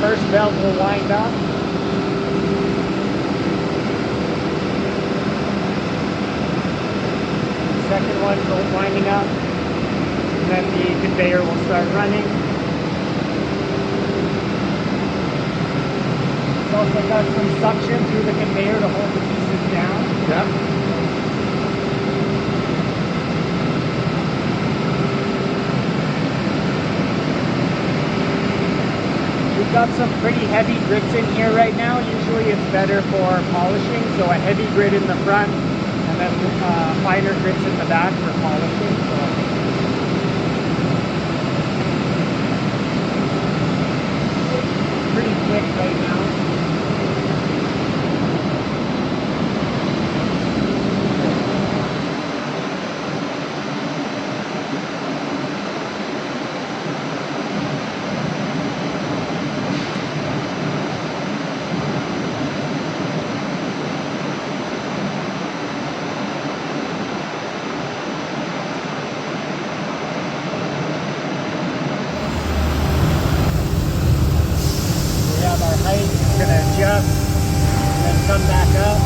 first belt will wind up. Second one goes winding up. And then the conveyor will start running. It's also got some suction through the conveyor to hold the pieces down. Yeah. We've got some pretty heavy grits in here right now. Usually it's better for polishing, so a heavy grit in the front and then finer grits in the back for polishing. So pretty thick right now. Gonna adjust and then come back up.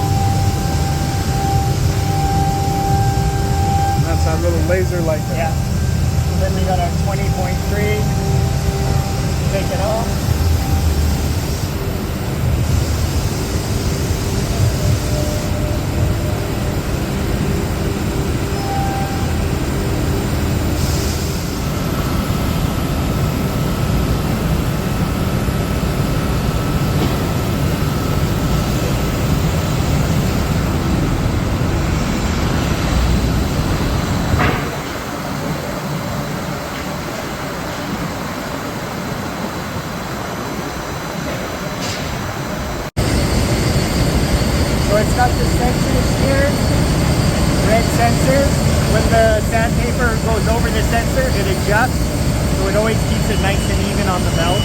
That's that little laser light there. Yeah. So then we got our 20.3. Take it off. So it's got the sensors here, red sensors. When the sandpaper goes over the sensor, it adjusts, so it always keeps it nice and even on the belt.